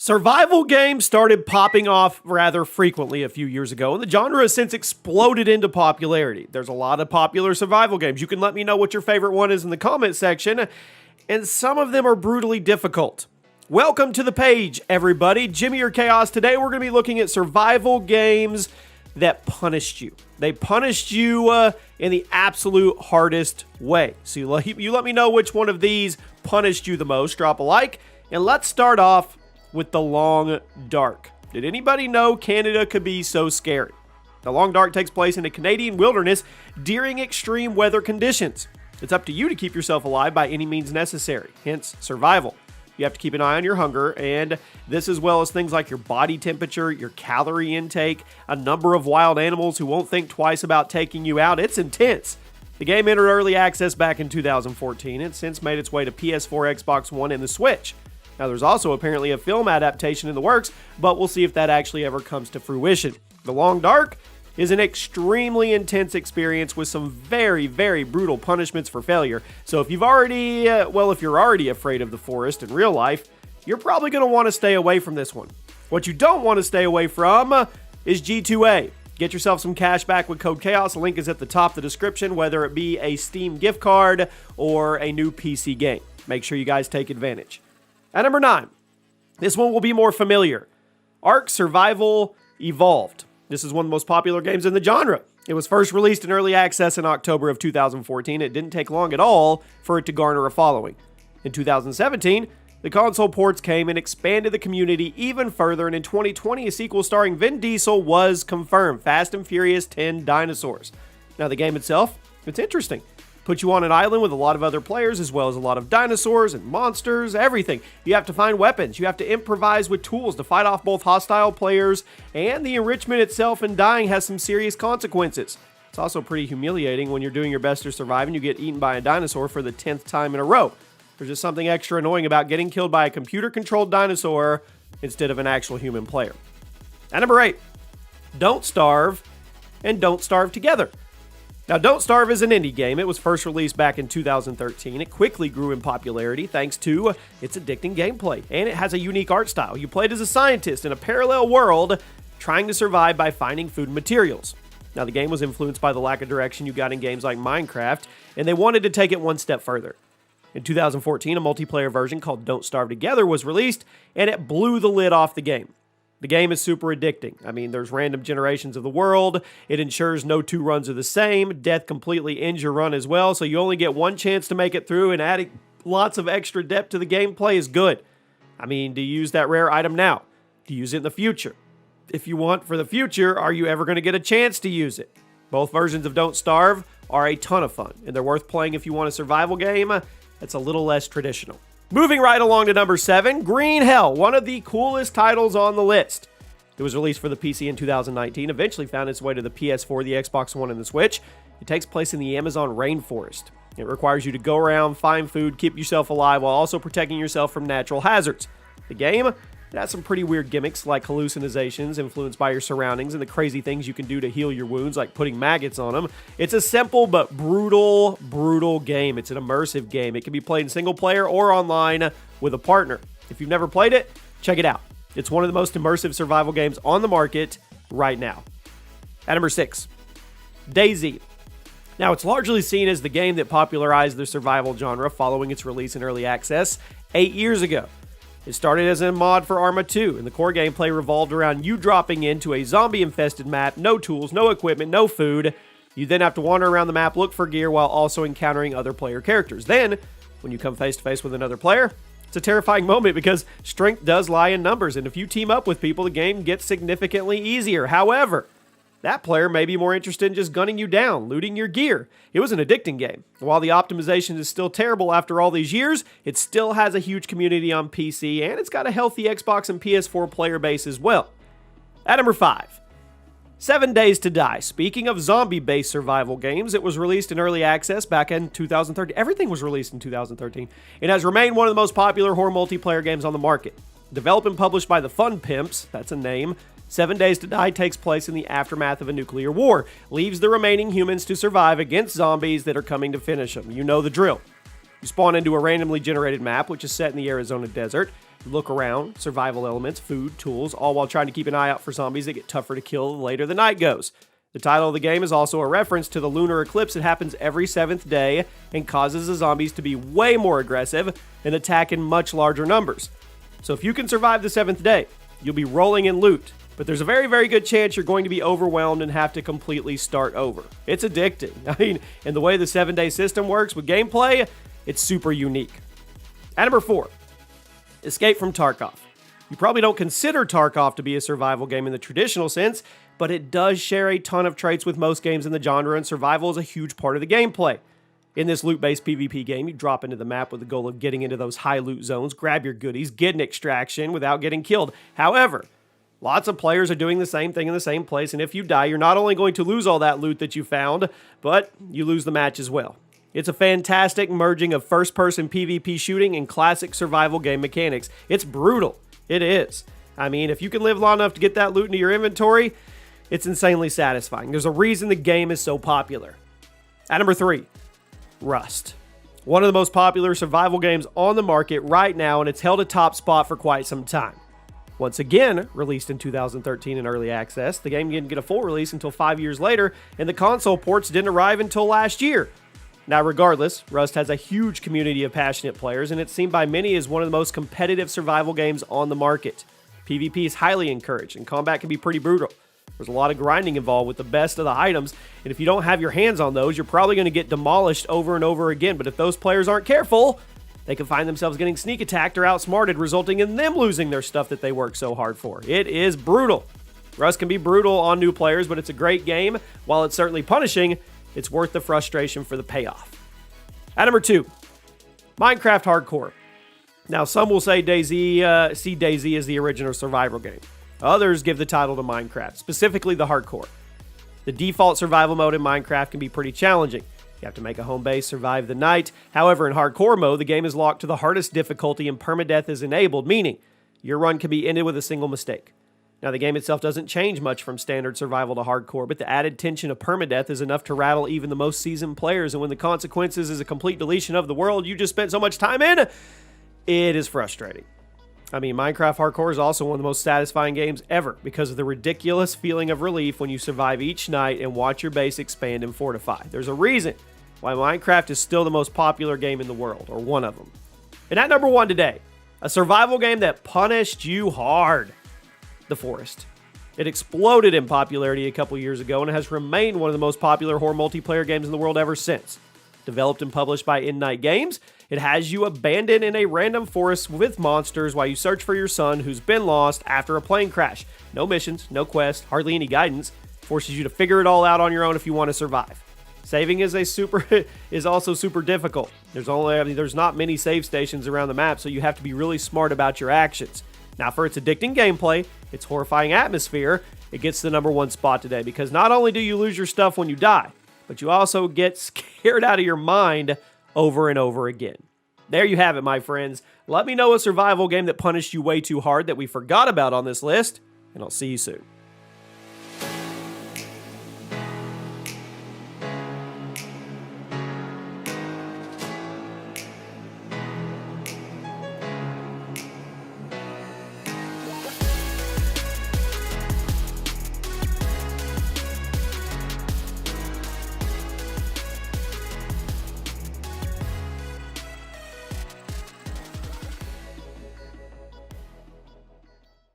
Survival games started popping off rather frequently a few years ago, and the genre has since exploded into popularity. There's a lot of popular survival games. You can let me know what your favorite one is in the comment section, and some of them are brutally difficult. Welcome to the page, everybody. Jimmy or Chaos. Today we're going to be looking at survival games that punished you. They punished you in the absolute hardest way. So you let me know which one of these punished you the most. Drop a like, and let's start off with The Long Dark. Did anybody know Canada could be so scary? The Long Dark takes place in a Canadian wilderness during extreme weather conditions. It's up to you to keep yourself alive by any means necessary, hence survival. You have to keep an eye on your hunger, and this as well as things like your body temperature, your calorie intake, a number of wild animals who won't think twice about taking you out. It's intense. The game entered early access back in 2014 and since made its way to PS4, Xbox One, and the Switch. Now, there's also apparently a film adaptation in the works, but we'll see if that actually ever comes to fruition. The Long Dark is an extremely intense experience with some very, very brutal punishments for failure. So if you're already afraid of the forest in real life, you're probably going to want to stay away from this one. What you don't want to stay away from is G2A. Get yourself some cash back with code CHAOS. The link is at the top of the description, whether it be a Steam gift card or a new PC game. Make sure you guys take advantage. At number 9, this one will be more familiar. Ark Survival Evolved. This is one of the most popular games in the genre. It was first released in early access in October of 2014. It didn't take long at all for it to garner a following. In 2017, the console ports came and expanded the community even further, and in 2020, a sequel starring Vin Diesel was confirmed, Fast and Furious 10 Dinosaurs. Now, the game itself, it's interesting. Put you on an island with a lot of other players, as well as a lot of dinosaurs and monsters, everything. You have to find weapons. You have to improvise with tools to fight off both hostile players, and the enrichment itself and dying has some serious consequences. It's also pretty humiliating when you're doing your best to survive and you get eaten by a dinosaur for the 10th time in a row. There's just something extra annoying about getting killed by a computer-controlled dinosaur instead of an actual human player. At number 8, Don't Starve and Don't Starve Together. Now, Don't Starve is an indie game. It was first released back in 2013. It quickly grew in popularity thanks to its addicting gameplay, and it has a unique art style. You played as a scientist in a parallel world trying to survive by finding food and materials. Now, the game was influenced by the lack of direction you got in games like Minecraft, and they wanted to take it one step further. In 2014, a multiplayer version called Don't Starve Together was released, and it blew the lid off the game. The game is super addicting. I mean, there's random generations of the world. It ensures no two runs are the same. Death completely ends your run as well, so you only get one chance to make it through, and adding lots of extra depth to the gameplay is good. I mean, do you use that rare item now? Do you use it in the future? If you want for the future, are you ever going to get a chance to use it? Both versions of Don't Starve are a ton of fun, and they're worth playing if you want a survival game that's a little less traditional. Moving right along to number 7, Green Hell, one of the coolest titles on the list. It was released for the PC in 2019, eventually found its way to the PS4, the Xbox One, and the Switch. It takes place in the Amazon rainforest. It requires you to go around, find food, keep yourself alive, while also protecting yourself from natural hazards. The game, it has some pretty weird gimmicks like hallucinations influenced by your surroundings and the crazy things you can do to heal your wounds, like putting maggots on them. It's a simple but brutal game. It's an immersive game. It can be played in single player or online with a partner. If you've never played it, check it out. It's one of the most immersive survival games on the market right now. At number 6, DayZ. Now, it's largely seen as the game that popularized the survival genre following its release in early access 8 years ago. It started as a mod for Arma 2, and the core gameplay revolved around you dropping into a zombie-infested map, no tools, no equipment, no food. You then have to wander around the map, look for gear, while also encountering other player characters. Then, when you come face-to-face with another player, it's a terrifying moment because strength does lie in numbers, and if you team up with people, the game gets significantly easier. However, that player may be more interested in just gunning you down, looting your gear. It was an addicting game. While the optimization is still terrible after all these years, it still has a huge community on PC, and it's got a healthy Xbox and PS4 player base as well. At number 5, 7 Days to Die. Speaking of zombie-based survival games, it was released in early access back in 2013. Everything was released in 2013. It has remained one of the most popular horror multiplayer games on the market. Developed and published by the Fun Pimps, that's a name, 7 Days to Die takes place in the aftermath of a nuclear war, leaves the remaining humans to survive against zombies that are coming to finish them. You know the drill. You spawn into a randomly generated map, which is set in the Arizona desert. Look around, survival elements, food, tools, all while trying to keep an eye out for zombies that get tougher to kill the later the night goes. The title of the game is also a reference to the lunar eclipse that happens every 7th day and causes the zombies to be way more aggressive and attack in much larger numbers. So if you can survive the 7th day, you'll be rolling in loot, but there's a very, very good chance you're going to be overwhelmed and have to completely start over. It's addicting. I mean, and the way the 7-day system works with gameplay, it's super unique. At number 4, Escape from Tarkov. You probably don't consider Tarkov to be a survival game in the traditional sense, but it does share a ton of traits with most games in the genre, and survival is a huge part of the gameplay. In this loot-based PvP game, you drop into the map with the goal of getting into those high loot zones, grab your goodies, get an extraction without getting killed. However, lots of players are doing the same thing in the same place, and if you die, you're not only going to lose all that loot that you found, but you lose the match as well. It's a fantastic merging of first-person PvP shooting and classic survival game mechanics. It's brutal. It is. I mean, if you can live long enough to get that loot into your inventory, it's insanely satisfying. There's a reason the game is so popular. At number 3, Rust. One of the most popular survival games on the market right now, and it's held a top spot for quite some time. Once again, released in 2013 in early access, the game didn't get a full release until 5 years later, and the console ports didn't arrive until last year. Now, regardless, Rust has a huge community of passionate players, and it's seen by many as one of the most competitive survival games on the market. PvP is highly encouraged, and combat can be pretty brutal. There's a lot of grinding involved with the best of the items, and if you don't have your hands on those, you're probably going to get demolished over and over again. But if those players aren't careful, they can find themselves getting sneak attacked or outsmarted, resulting in them losing their stuff that they worked so hard for. It is brutal. Rust can be brutal on new players, but it's a great game. While it's certainly punishing, it's worth the frustration for the payoff. At number 2, Minecraft Hardcore. Now, some will say see DayZ as the original survival game. Others give the title to Minecraft, specifically the Hardcore. The default survival mode in Minecraft can be pretty challenging. You have to make a home base, survive the night. However, in Hardcore mode, the game is locked to the hardest difficulty and permadeath is enabled, meaning your run can be ended with a single mistake. Now, the game itself doesn't change much from standard survival to hardcore, but the added tension of permadeath is enough to rattle even the most seasoned players, and when the consequences is a complete deletion of the world you just spent so much time in, it is frustrating. I mean, Minecraft Hardcore is also one of the most satisfying games ever because of the ridiculous feeling of relief when you survive each night and watch your base expand and fortify. There's a reason why Minecraft is still the most popular game in the world, or one of them. And at number 1 today, a survival game that punished you hard. The Forest. It exploded in popularity a couple years ago and has remained one of the most popular horror multiplayer games in the world ever since. Developed and published by Night Games, it has you abandoned in a random forest with monsters while you search for your son who's been lost after a plane crash. No missions, no quests, hardly any guidance. Forces you to figure it all out on your own if you want to survive. Saving is also super difficult. There's not many save stations around the map, so you have to be really smart about your actions. Now, for its addicting gameplay, its horrifying atmosphere, it gets the number 1 spot today because not only do you lose your stuff when you die, but you also get scared out of your mind over and over again. There you have it, my friends. Let me know a survival game that punished you way too hard that we forgot about on this list, and I'll see you soon.